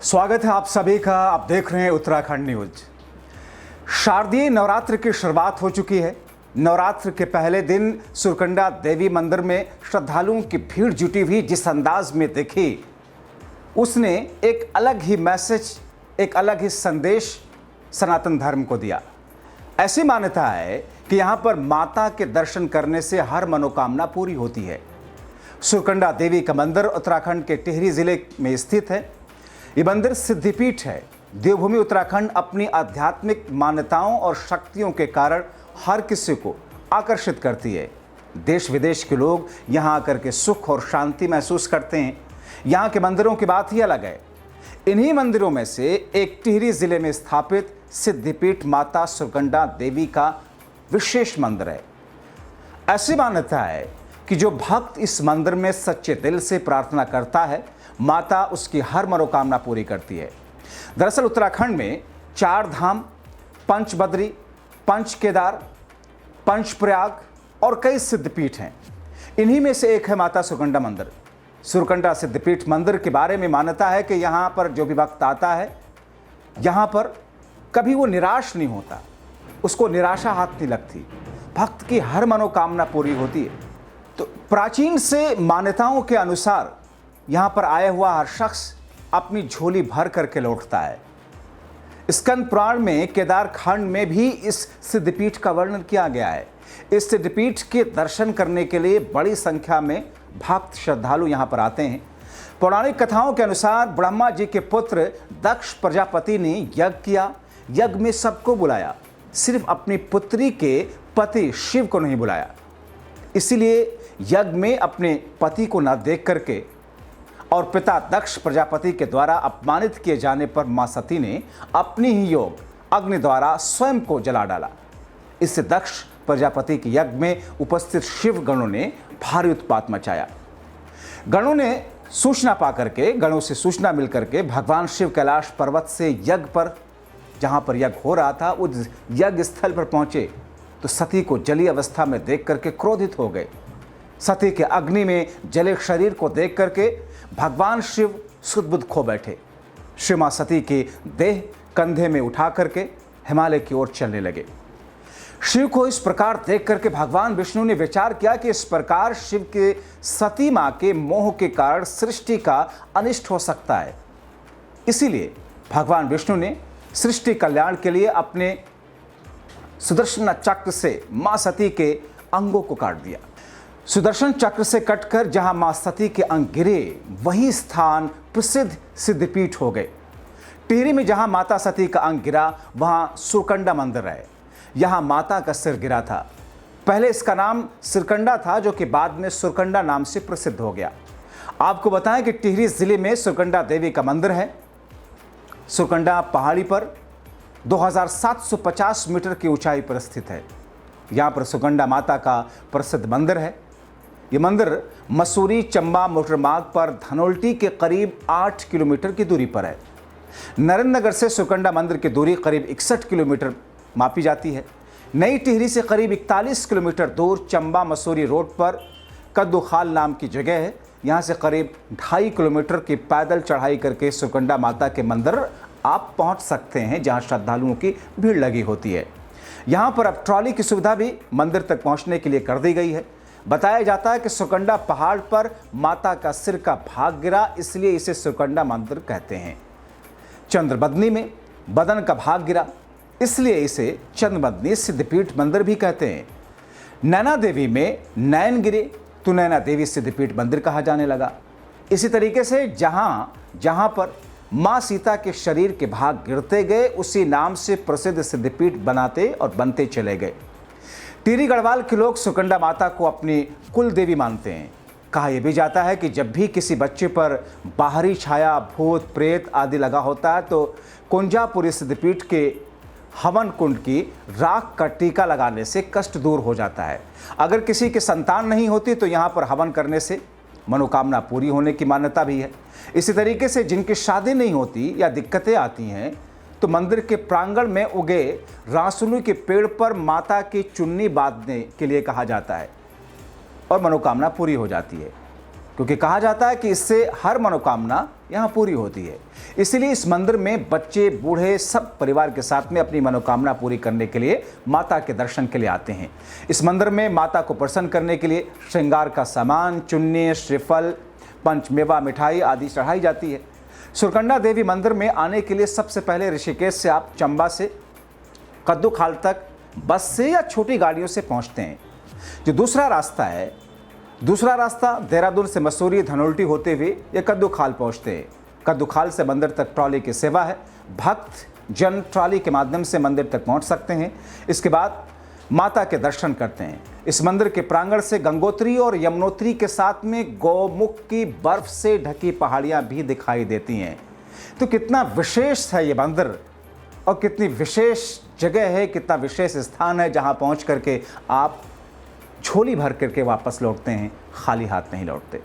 स्वागत है आप सभी का। आप देख रहे हैं उत्तराखंड न्यूज। शारदीय नवरात्र की शुरुआत हो चुकी है। नवरात्र के पहले दिन सुरकंडा देवी मंदिर में श्रद्धालुओं की भीड़ जुटी हुई जिस अंदाज में देखी, उसने एक अलग ही मैसेज, एक अलग ही संदेश सनातन धर्म को दिया। ऐसी मान्यता है कि यहाँ पर माता के दर्शन करने से हर मनोकामना पूरी होती है। सुरकंडा देवी का मंदिर उत्तराखंड के टिहरी जिले में स्थित है। ये मंदिर सिद्धिपीठ है। देवभूमि उत्तराखंड अपनी आध्यात्मिक मान्यताओं और शक्तियों के कारण हर किसी को आकर्षित करती है। देश विदेश के लोग यहाँ आकर के सुख और शांति महसूस करते हैं। यहाँ के मंदिरों की बात ही अलग है। इन्हीं मंदिरों में से एक टिहरी जिले में स्थापित सिद्धिपीठ माता सुरकंडा देवी का विशेष मंदिर है। ऐसी मान्यता है कि जो भक्त इस मंदिर में सच्चे दिल से प्रार्थना करता है, माता उसकी हर मनोकामना पूरी करती है। दरअसल उत्तराखंड में 4 धाम, पंचबद्री, पंच केदार, पंचप्रयाग और कई सिद्धपीठ हैं। इन्हीं में से एक है माता सुरकंडा मंदिर। सुरकंडा सिद्धपीठ मंदिर के बारे में मान्यता है कि यहाँ पर जो भी भक्त आता है, यहाँ पर कभी वो निराश नहीं होता, उसको निराशा हाथ नहीं लगती। भक्त की हर मनोकामना पूरी होती है। तो प्राचीन से मान्यताओं के अनुसार यहाँ पर आया हुआ हर शख्स अपनी झोली भर करके लौटता है। स्कंद पुराण में केदार खंड में भी इस सिद्धपीठ का वर्णन किया गया है। इस सिद्धपीठ के दर्शन करने के लिए बड़ी संख्या में भक्त श्रद्धालु यहाँ पर आते हैं। पौराणिक कथाओं के अनुसार ब्रह्मा जी के पुत्र दक्ष प्रजापति ने यज्ञ किया। यज्ञ में सबको बुलाया, सिर्फ अपनी पुत्री के पति शिव को नहीं बुलाया। इसीलिए यज्ञ में अपने पति को न देख करके और पिता दक्ष प्रजापति के द्वारा अपमानित किए जाने पर मां सती ने अपनी ही योग अग्नि द्वारा स्वयं को जला डाला। इससे दक्ष प्रजापति के यज्ञ में उपस्थित शिव गणों ने भारी उत्पात मचाया। गणों से सूचना मिल करके भगवान शिव कैलाश पर्वत से यज्ञ पर, जहां पर यज्ञ हो रहा था, उस यज्ञ स्थल पर पहुंचे तो सती को जली अवस्था में देख करके क्रोधित हो गए। सती के अग्नि में जले शरीर को देख करके भगवान शिव सुध-बुध खो बैठे। शिव मां सती की देह कंधे में उठा करके हिमालय की ओर चलने लगे। शिव को इस प्रकार देख करके भगवान विष्णु ने विचार किया कि इस प्रकार शिव के सती मां के मोह के कारण सृष्टि का अनिष्ट हो सकता है। इसीलिए भगवान विष्णु ने सृष्टि कल्याण के लिए अपने सुदर्शन चक्र से मां सती के अंगों को काट दिया। सुदर्शन चक्र से कटकर जहां मां सती के अंग गिरे, वही स्थान प्रसिद्ध सिद्धपीठ हो गए। टिहरी में जहां माता सती का अंग गिरा, वहां सुरकंडा मंदिर है। यहां माता का सिर गिरा था। पहले इसका नाम सिरकंडा था, जो कि बाद में सुरकंडा नाम से प्रसिद्ध हो गया। आपको बताएं कि टिहरी जिले में सुरकंडा देवी का मंदिर है। सुरकंडा पहाड़ी पर 2750 मीटर की ऊंचाई पर स्थित है। यहाँ पर सुरकंडा माता का प्रसिद्ध मंदिर है। ये मंदिर मसूरी चंबा मोटर मार्ग पर धनोल्टी के करीब 8 किलोमीटर की दूरी पर है। नरेंद्रनगर से सुरकंडा मंदिर की दूरी करीब 61 किलोमीटर मापी जाती है। नई टिहरी से करीब 41 किलोमीटर दूर चंबा मसूरी रोड पर कद्दूखाल नाम की जगह है। यहाँ से करीब 2.5 किलोमीटर की पैदल चढ़ाई करके सुरकंडा माता के मंदिर आप पहुँच सकते हैं, जहाँ श्रद्धालुओं की भीड़ लगी होती है। यहाँ पर अब ट्रॉली की सुविधा भी मंदिर तक पहुँचने के लिए कर दी गई है। बताया जाता है कि सुरकंडा पहाड़ पर माता का सिर का भाग गिरा, इसलिए इसे सुरकंडा मंदिर कहते हैं। चंद्रबदनी में बदन का भाग गिरा, इसलिए इसे चंद्रबदनी सिद्धपीठ मंदिर भी कहते हैं। नैना देवी में नैन गिरे तो नैना देवी सिद्धपीठ मंदिर कहा जाने लगा। इसी तरीके से जहां पर मां सीता के शरीर के भाग गिरते गए, उसी नाम से प्रसिद्ध सिद्धपीठ बनाते और बनते चले गए। टिहरी गढ़वाल के लोग सुरकंडा माता को अपनी कुल देवी मानते हैं। कहा यह भी जाता है कि जब भी किसी बच्चे पर बाहरी छाया, भूत प्रेत आदि लगा होता है तो कुंजापुरी सिद्धपीठ के हवन कुंड की राख का टीका लगाने से कष्ट दूर हो जाता है। अगर किसी की संतान नहीं होती तो यहाँ पर हवन करने से मनोकामना पूरी होने की मान्यता भी है। इसी तरीके से जिनकी शादी नहीं होती या दिक्कतें आती हैं तो मंदिर के प्रांगण में उगे रासुनु के पेड़ पर माता की चुन्नी बांधने के लिए कहा जाता है और मनोकामना पूरी हो जाती है, क्योंकि कहा जाता है कि इससे हर मनोकामना यहाँ पूरी होती है। इसीलिए इस मंदिर में बच्चे बूढ़े सब परिवार के साथ में अपनी मनोकामना पूरी करने के लिए माता के दर्शन के लिए आते हैं। इस मंदिर में माता को प्रसन्न करने के लिए श्रृंगार का सामान, चुन्नी, श्रीफल, पंचमेवा, मिठाई आदि चढ़ाई जाती है। सुरकंडा देवी मंदिर में आने के लिए सबसे पहले ऋषिकेश से आप चंबा से कद्दूखाल तक बस से या छोटी गाड़ियों से पहुंचते हैं। जो दूसरा रास्ता देहरादून से मसूरी, धनोल्टी होते हुए ये कद्दूखाल पहुंचते हैं। कद्दूखाल से मंदिर तक ट्रॉली की सेवा है। भक्त जन ट्रॉली के माध्यम से मंदिर तक पहुंच सकते हैं। इसके बाद माता के दर्शन करते हैं। इस मंदिर के प्रांगण से गंगोत्री और यमुनोत्री के साथ में गौमुख की बर्फ से ढकी पहाड़ियां भी दिखाई देती हैं। तो कितना विशेष है ये मंदिर और कितनी विशेष जगह है, कितना विशेष स्थान है जहां पहुंच करके आप झोली भर करके वापस लौटते हैं, खाली हाथ नहीं लौटते।